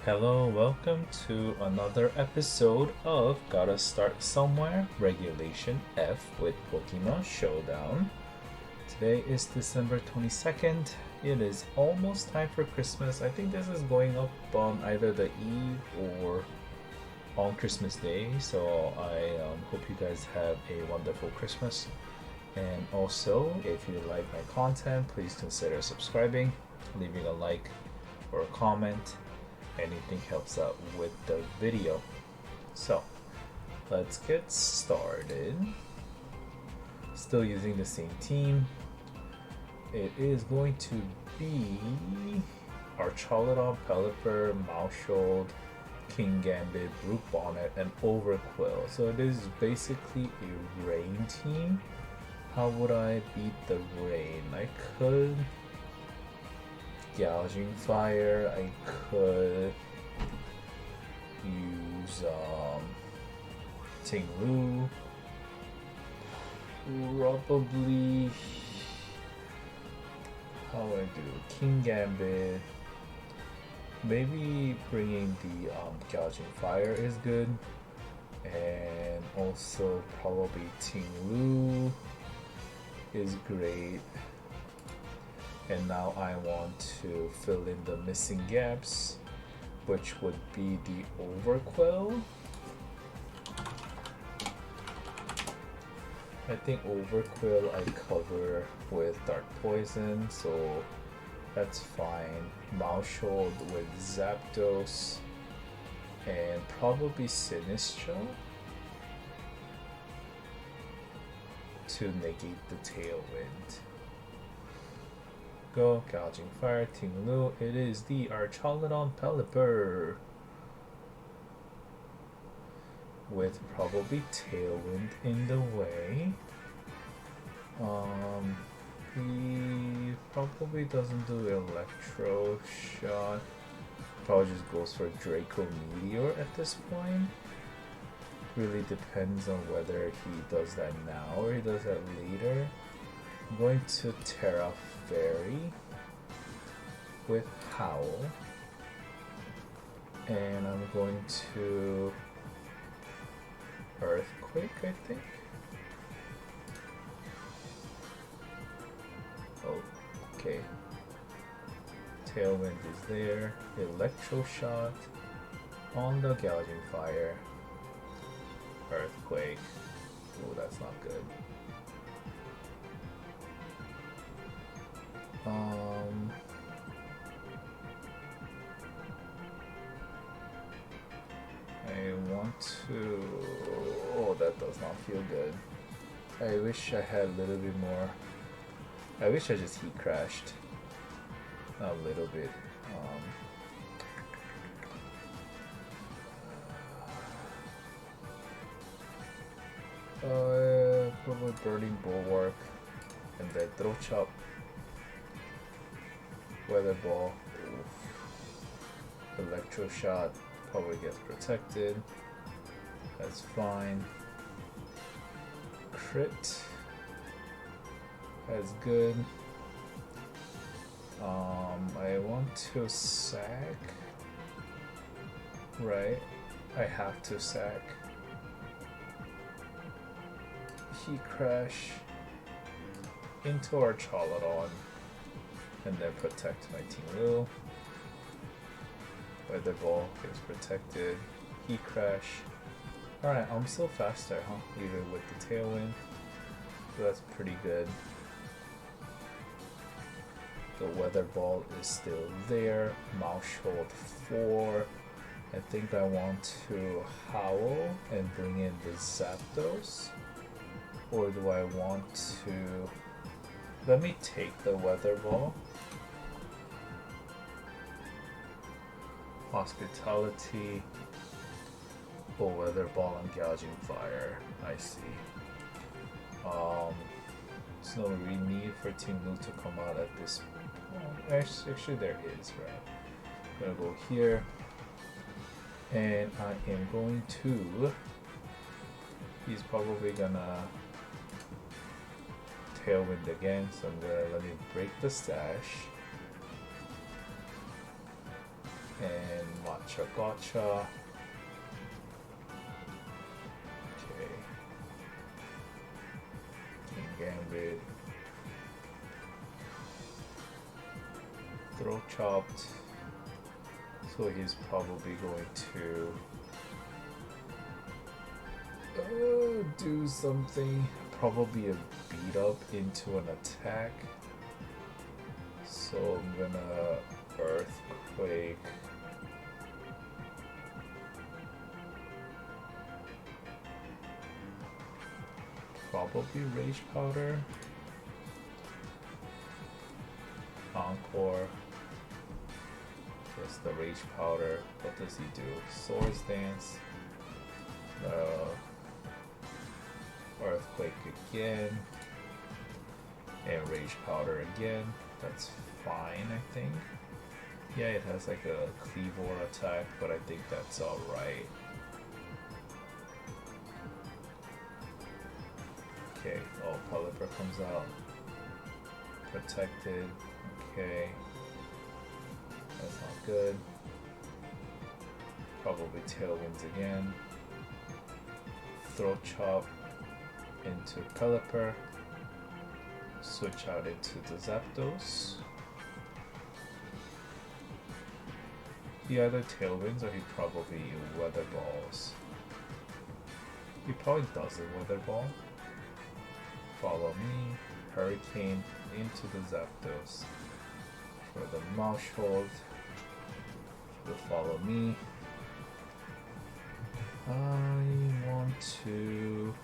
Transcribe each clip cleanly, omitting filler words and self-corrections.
Hello, welcome to another episode of Gotta Start Somewhere Regulation F with Pokemon Showdown. Today is December 22nd. It is almost time for Christmas. I think this is going up on either the Eve or on Christmas Day. So I hope you guys have a wonderful Christmas. And also, if you like my content, please consider subscribing, leaving a like or a comment. Anything helps out with the video. So let's get started. Still using the same team. It is going to be our Charlotte, Pelipper, Maushold, King Gambit, Brute Bonnet, and Overquill. So it is basically a rain team. How would I beat the rain? I could Gouging Fire, I could use Ting-Lu, probably, how would I do, King Gambit, maybe bringing the Gouging Fire is good, and also probably Ting-Lu is great. And now I want to fill in the missing gaps, which would be the Overquill. I think Overquill I cover with Dark Poison, so that's fine. Maushold with Zapdos and probably Sinistcha to negate the Tailwind. Go, Gouging Fire, Ting-Lu. It is the Archaludon Pelipper with probably Tailwind in the way. He probably doesn't do Electro Shot. Probably just goes for Draco Meteor at this point. Really depends on whether he does that now or he does that later. I'm going to Terra Fairy with Howl, and I'm going to Earthquake, I think. Oh, okay. Tailwind is there. Electro Shot on the Gouging Fire. Earthquake. Oh, that's not good. I want to... Oh, that does not feel good. I wish I had a little bit more... I wish I just heat crashed a little bit. Probably Burning Bulwark and then Throw Chop. Weather Ball, Electro Shot probably gets protected. That's fine. Crit, that's good. I want to sack. Right, I have to sack. Heat Crash into our Charlotte and then protect my Ting-Lu. Weather Ball gets protected. Heat Crash. Alright, I'm still faster, huh? Even with the Tailwind. So that's pretty good. The Weather Ball is still there. Maushold 4. I think I want to Howl and bring in the Zapdos. Or do I want to... Let me take the Weather Ball. Hospitality. Oh, Weather Ball and Gouging Fire. I see. There's no real need for Ting-Lu to come out at this point. Actually, there is, right? I'm gonna go here. And I am going to... He's probably gonna Tailwind again, so I'm gonna let me break the stash. And watch. Gotcha, gotcha. Okay. King Gambit. Throat chopped. So he's probably going to do something. Probably a beat up into an attack. So I'm gonna Earthquake. Probably Rage Powder. Encore. Just the Rage Powder. What does he do? Swords Dance. Earthquake again. And Rage Powder again. That's fine, I think. Yeah, it has like a Cleavor attack, but I think that's alright. Okay, oh, Pelipper comes out. Protected. Okay. That's not good. Probably Tailwinds again. Throat Chop into Pelipper. Switch out into the Zapdos. He either Tailwinds or he probably Weather Balls. He probably doesn't Weather Ball. Follow me. Hurricane into the Zapdos. For the Mouthhold. Will follow me. I want to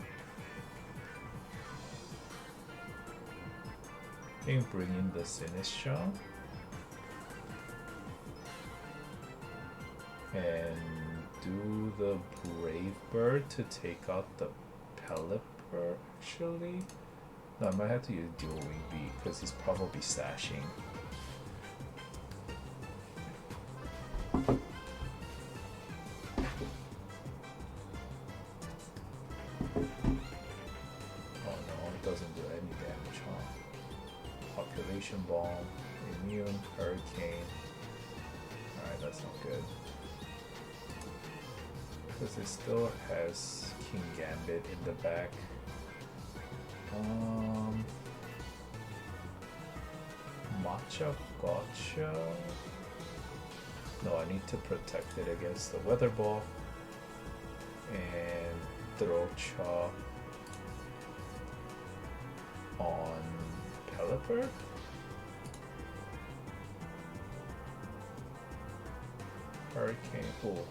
bring in the Sinistcha and do the Brave Bird to take out the Pelipper. Actually, no, I might have to use Dual Wing Beat because he's probably sashing. Bomb, Immune, Hurricane. Alright, that's not good. Because it still has King Gambit in the back. Matcha Gotcha. No, I need to protect it against the Weather Ball. And Throat Chop on Pelipper. Hurricane, cool.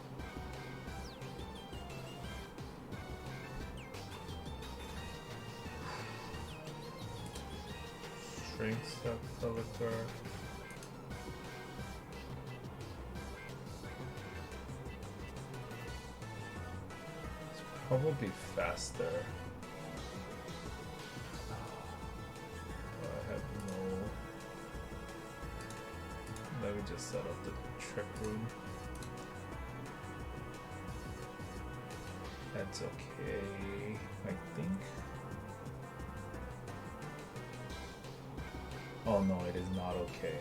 Strength Step Pelipper. It's probably faster. I have no. Let me just set up the Trick Room. That's okay, I think. Oh no, it is not okay.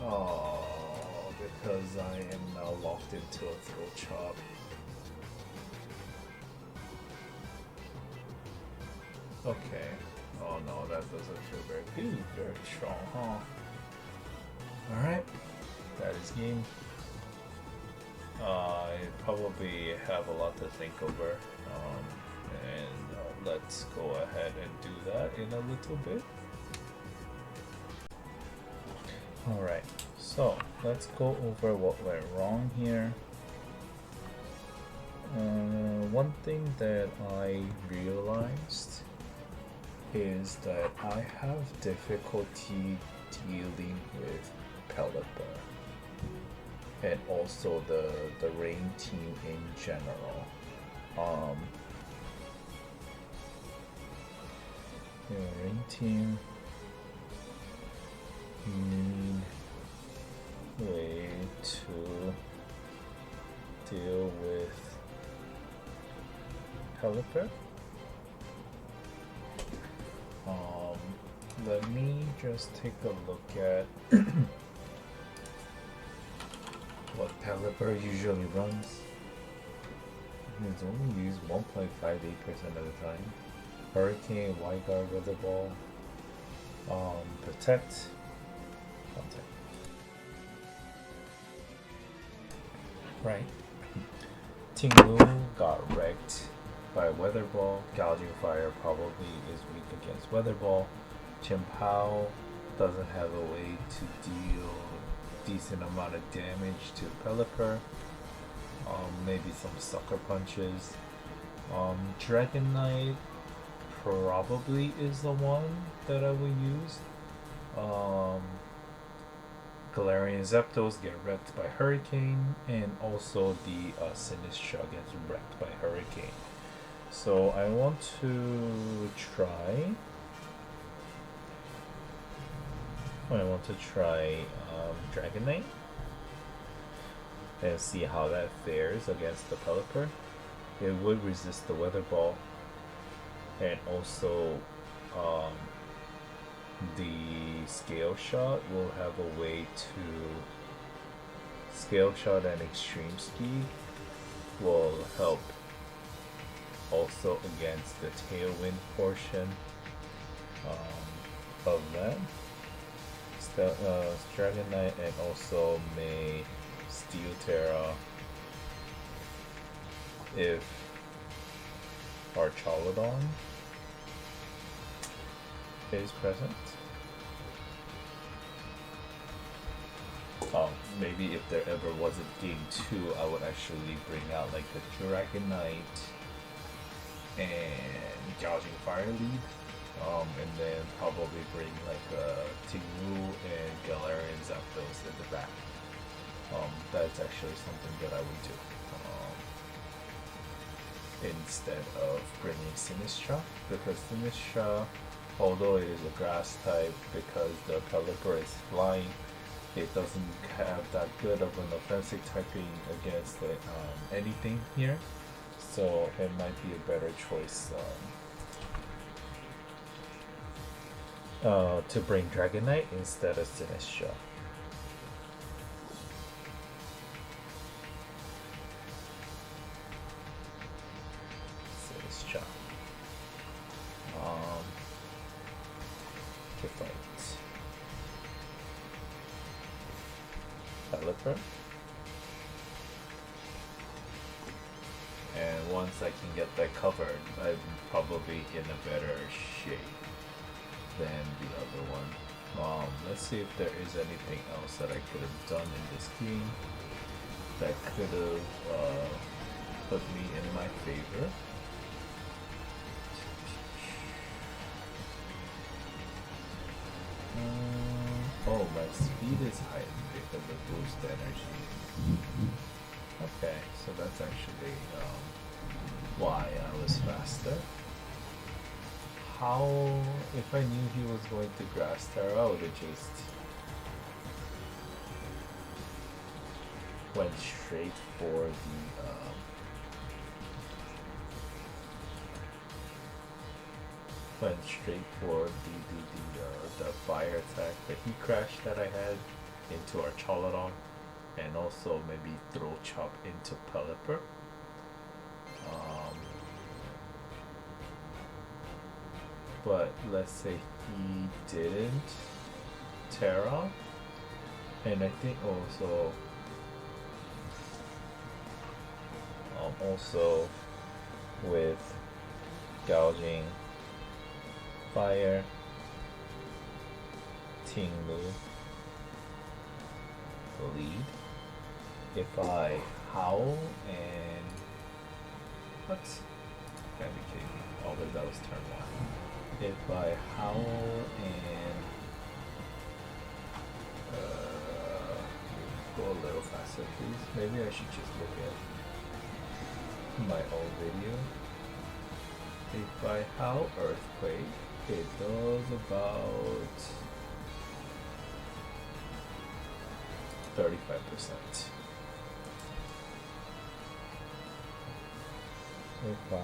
Oh, because I am now locked into a Throat Chop. Okay. Oh no, that doesn't feel very good. Very strong, huh? Alright, that is game. I probably have a lot to think over, and let's go ahead and do that in a little bit. Alright, so let's go over what went wrong here. One thing that I realized is that I have difficulty dealing with Pelipper. And also the Rain team in general. The Rain team need way to deal with Pelipper. Let me just take a look at what Pelipper usually runs. It's only used 1.58% of the time. Hurricane, Wide Guard, Weather Ball, Protect, Contact. Right. Tinglu got wrecked by Weather Ball. Gouging Fire probably is weak against Weather Ball. Chimpao doesn't have a way to deal decent amount of damage to Pelipper. Maybe some sucker punches. Dragon Knight probably is the one that I will use. Galarian Zapdos get wrecked by Hurricane, and also the Sinistra gets wrecked by Hurricane. So I want to try. Dragonite and see how that fares against the Pelipper. It would resist the Weather Ball, and also the Scale Shot will have a way to Scale Shot and Extreme Speed will help also against the Tailwind portion of that. Dragonite and also may Steel Terra if Archaludon is present. Maybe if there ever was a game 2, I would actually bring out like the Dragonite and Gouging Fire lead. And then probably bring like Tinglu and Galarian Zapdos in the back. That's actually something that I would do instead of bringing Sinistra, because Sinistra, although it is a grass type, because the Pelipper is flying, it doesn't have that good of an offensive typing against anything here, so it might be a better choice to bring Dragonite instead of Sinistra. To fight Pelipper. And once I can get that covered, I'm probably in a better shape than the other one. Let's see if there is anything else that I could have done in this game that could have put me in my favor. Oh, my speed is heightened because of boost energy. Okay, so that's actually why I was faster. How, if I knew he was going to Grass Terra, I would have just went straight for the fire attack, the Heat Crash that I had into Archaludon, and also maybe throw Chop into Pelipper. But let's say he didn't Terra, and I think also with Gouging Fire, Tinglu lead. If I howl and what? Can't be kidding me. Oh, but that was turn 1. If I howl and go a little faster, please. Maybe I should just look at my own video. If I howl Earthquake, it does about 35%. If I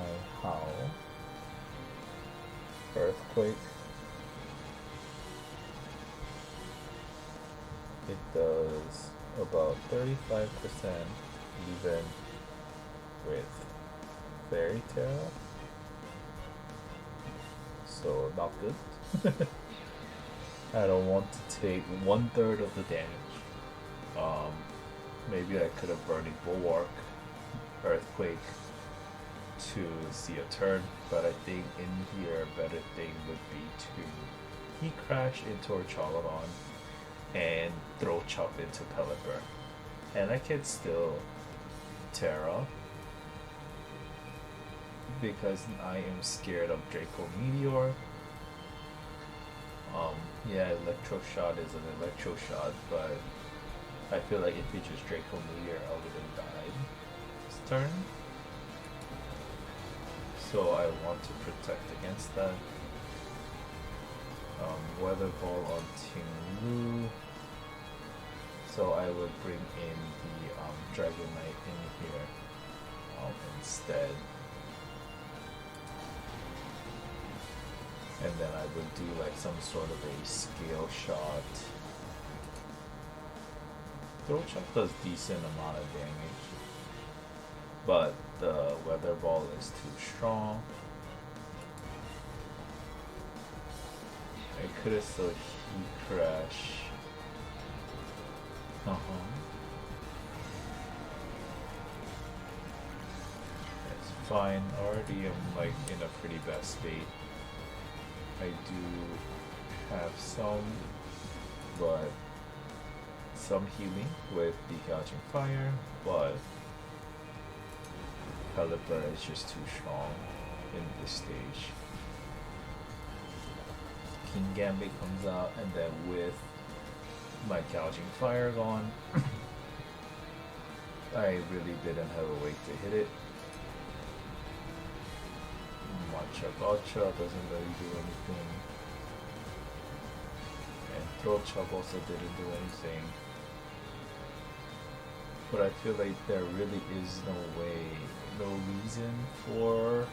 howl Earthquake, it does about 35% even with Fairy Tail. So not good. I don't want to take 1/3 of the damage. Maybe I could have Burning Bulwark, Earthquake to see a turn, but I think in here a better thing would be to Heat Crash into Orchalodon and throw Chop into Pelipper. And I can still Terra because I am scared of Draco Meteor. Yeah, Electro Shot is an Electro Shot, but I feel like if it just Draco Meteor, I would have died this turn. So I want to protect against that. Weather Ball on Ting-Lu. So I would bring in the Dragonite in here instead. And then I would do like some sort of a Scale Shot. Throw Chop does decent amount of damage, but the Weather Ball is too strong. I could have still Heat Crash. It's fine. Already I'm like in a pretty bad state. I do have some, but some healing with Degouging Fire, but Pelipper is just too strong in this stage. King Gambit comes out, and then with my Gouging Fire gone, I really didn't have a way to hit it. Matcha doesn't really do anything, and Throat Chop also didn't do anything. But I feel like there really is no reason for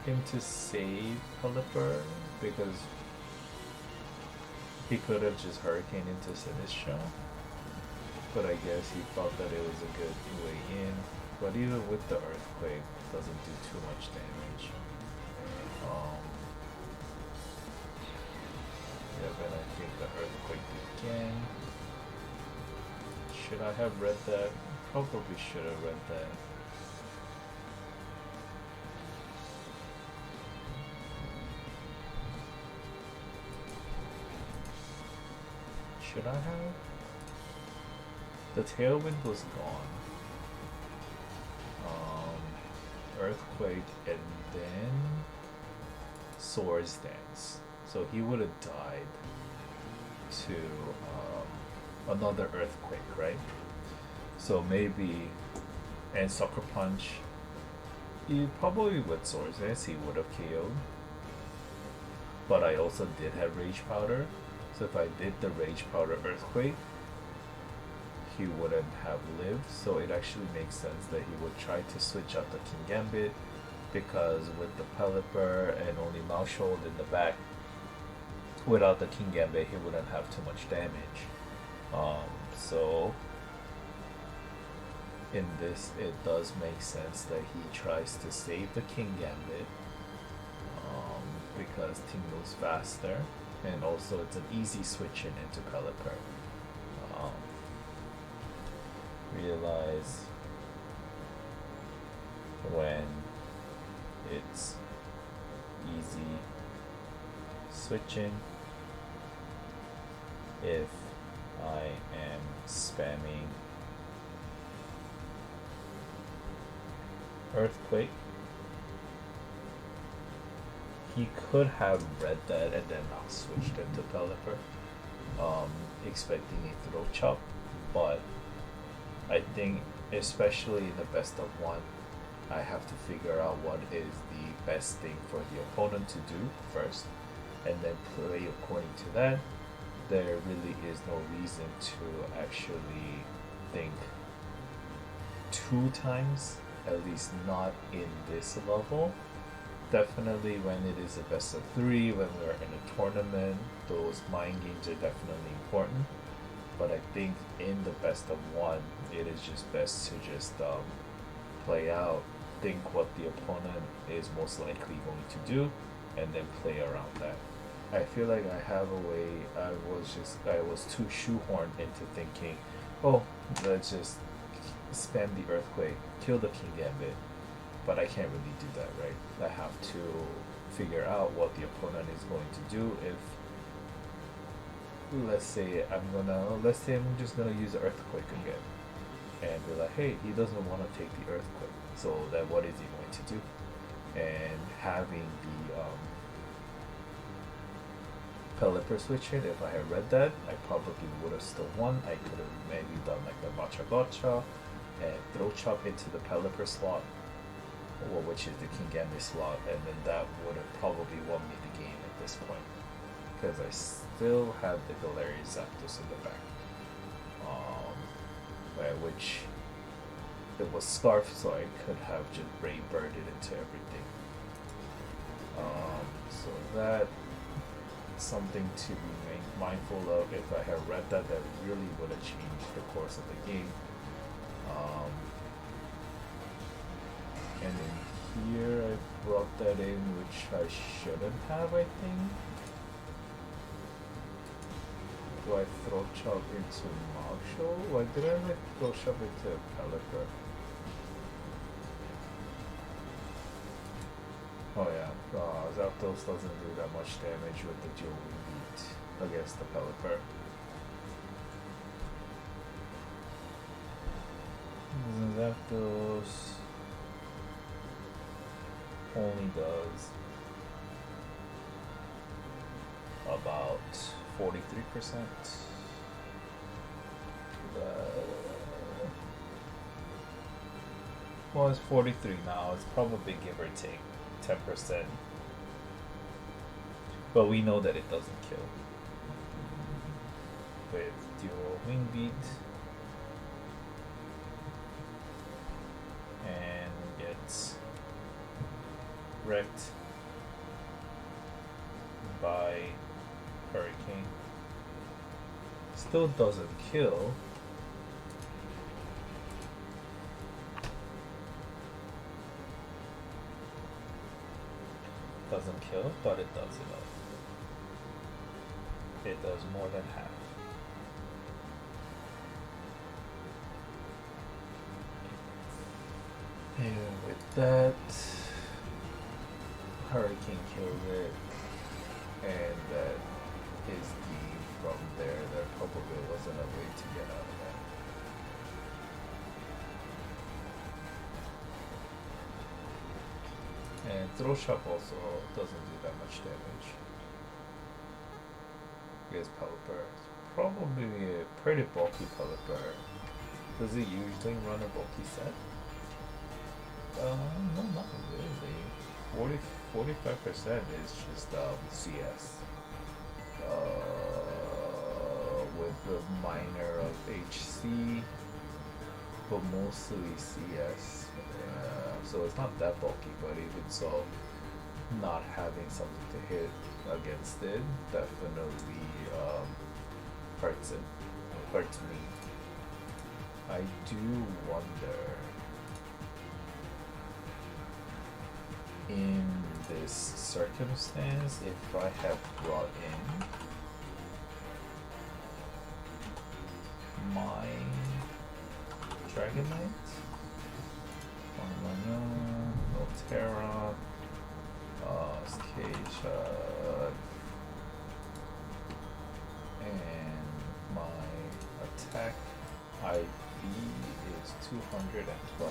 him to save Pelipper, because he could have just Hurricane into Sinistcha. But I guess he thought that it was a good way in. But even with the Earthquake, it doesn't do too much damage. Yeah, then I think the Earthquake again. Should I have read that? Probably should have read that. Should I have? The Tailwind was gone. Earthquake and then Swords Dance. So he would have died to another Earthquake, right? So maybe, and Sucker Punch, probably with Swords Dance he would have KO'd. But I also did have Rage Powder, so if I did the Rage Powder Earthquake, he wouldn't have lived. So it actually makes sense that he would try to switch out the King Gambit, because with the Pelipper and only Maushold in the back, without the King Gambit he wouldn't have too much damage. So in this it does make sense that he tries to save the King Gambit, because Ting-Lu's faster, and also it's an easy switch in into Pelipper. Realize when it's easy switching if I am spamming Earthquake. He could have read that and then not switched into Pelipper, expecting a Throat Chop, but I think especially in the best of one, I have to figure out what is the best thing for the opponent to do first, and then play according to that. There really is no reason to actually think 2 times, at least not in this level. Definitely when it is a best of 3, when we're in a tournament, those mind games are definitely important. but I think in the best of one, it is just best to just play out, think what the opponent is most likely going to do, and then play around that. I feel like I have a way. I was too shoehorned into thinking, oh, let's just spam the earthquake, kill the King Gambit, but I can't really do that, right? I have to figure out what the opponent is going to do. If let's say I'm just gonna use the earthquake again, and be like, hey, he doesn't want to take the earthquake, so then what is he going to do? And having the Pelipper switch in, if I had read that, I probably would have still won. I could have maybe done like the Matcha Gotcha and throw chop into the Pelipper slot, or which is the King Gambit slot, and then that would have probably won me the game at this point, because I still have the Galarian Zapdos in the back, which it was Scarf, so I could have just Ray Birded into everything. So that something to be mindful of. If I had read that, that really would have changed the course of the game. And in here I brought that in, which I shouldn't have, I think. Do I throw chop into Marshall? Why did I like throw chop into Pelipper? Oh yeah, Zapdos doesn't do that much damage with the dual beat against the Pelipper. Zapdos only does about 43%. Well, it's 43 now. It's probably give or take 10%. But we know that it doesn't kill. With dual wing beat. And gets wrecked by Hurricane. Still doesn't kill. Doesn't kill, but it does enough. It does more than half. And with that, Hurricane kills it, and that is the from there. There probably wasn't a way to get out of that. And throw shop also doesn't do that much damage. Because Pelipper is probably a pretty bulky Pelipper. Does it usually run a bulky set? No, not really. 45% is just CS. With the minor of HC, but mostly CS. So it's not that bulky, but even so, not having something to hit against it definitely hurts it. Hurts me. I do wonder, in this circumstance, if I have brought in my Dragonite, no Terra, Scatia, and my attack IV is 212.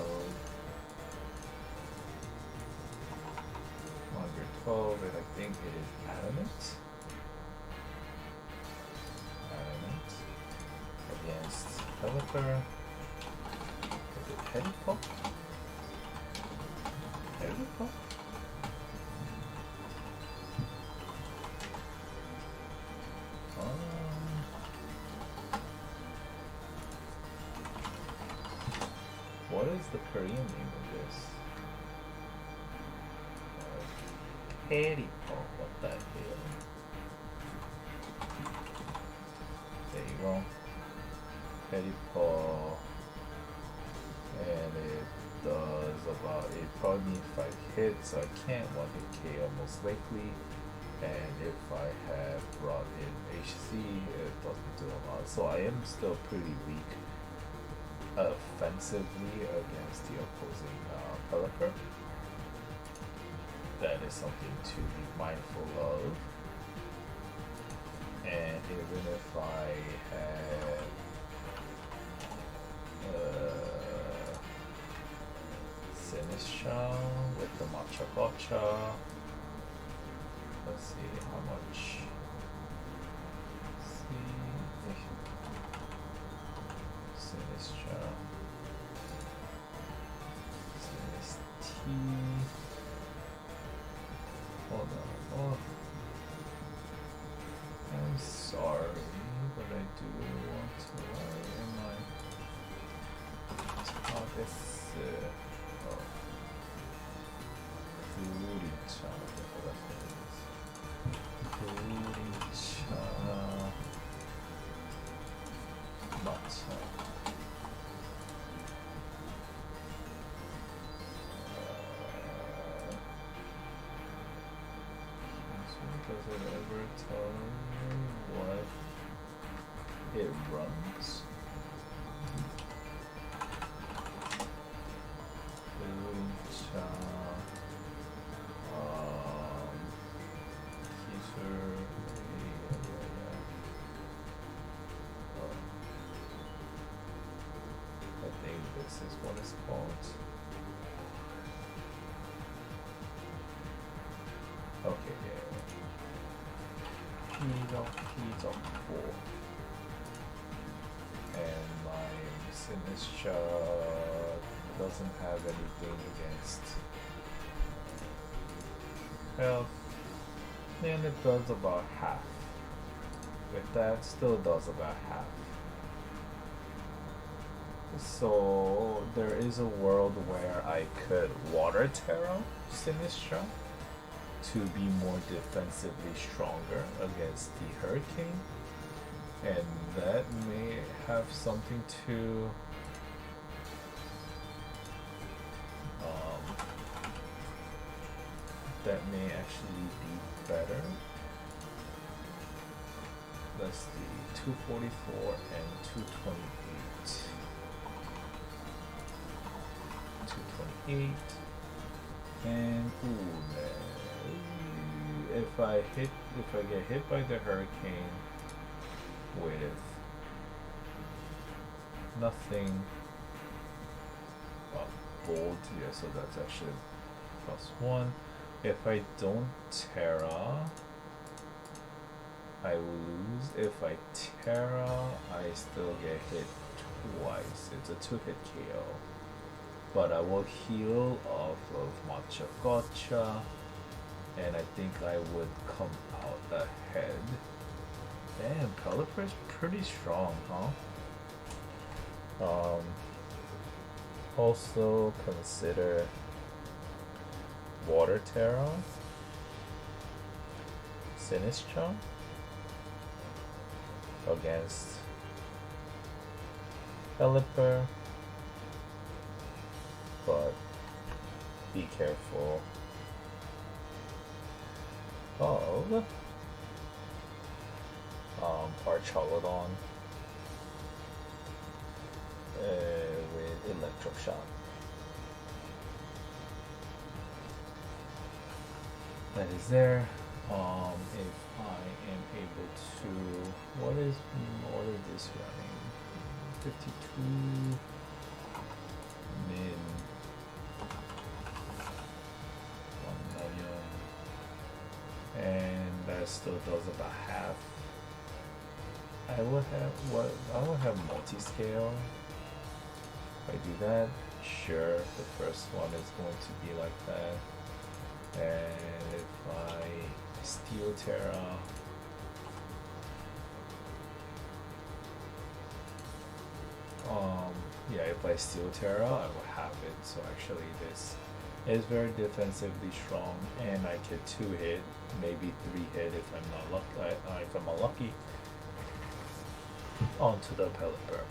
112, and I think it is Adamant. Against Pelipper. Is it Pelipper? Pelipper? What is the Korean name of this? Pelipper, what the hell? There you go. Pelipper, and it does about, it probably need 5 hits, so I can't 1-hit KO most likely. And if I have brought in HC, it doesn't do a lot. So I am still pretty weak offensively against the opposing Pelipper. That is something to be mindful of. And even if I have Sinistra with the Matcha Gotcha, let's see how much. Sinistra, Sinist. Hold on. Oh, I'm sorry, but I do want to. Why am I? Oh, this. Oh. Kuricha, whatever that is. Kuricha. Matcha. Does it ever tell me what it runs? I think this is what it's called. Okay, yeah. He's on 4. And my Sinistra doesn't have anything against health. And it does about half. With that, still does about half. So there is a world where I could Water Terra Sinistra to be more defensively stronger against the Hurricane, and that may have something to that may actually be better. Let's see, 244 and 228. 228 and ooh man. If I get hit by the Hurricane with nothing bold, yeah, so that's actually +1. If I don't Terra, I will lose. If I Terra, I still get hit twice. It's a 2-hit KO. But I will heal off of Matcha Gotcha, and I think I would come out ahead. Damn, Pelipper is pretty strong, huh? Also consider Water Terra, Sinistra against Pelipper, but be careful of Archalodon with Electric Shock. That is there. If I am able to, what is this running? 52 min 1 million, and that still does about half. I will have multi-scale. If I do that, sure, the first one is going to be like that. And if I Steel Terra, yeah, if I Steel Terra, I will have it. So actually this is very defensively strong, and I get 2-hit, maybe 3-hit if I'm not lucky, onto the Pelipper.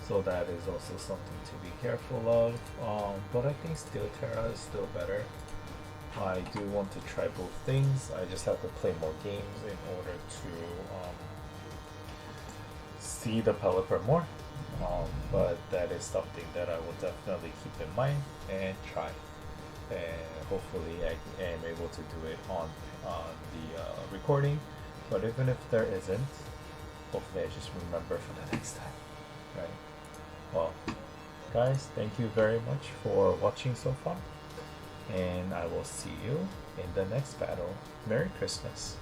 So that is also something to be careful of. But I think Steel Terra is still better. I do want to try both things. I just have to play more games in order to see the Pelipper more. But that is something that I will definitely keep in mind and try. And hopefully I am able to do it on the recording. But even if there isn't, hopefully I just remember for the next time. Right? Well, guys, thank you very much for watching so far. And I will see you in the next battle. Merry Christmas.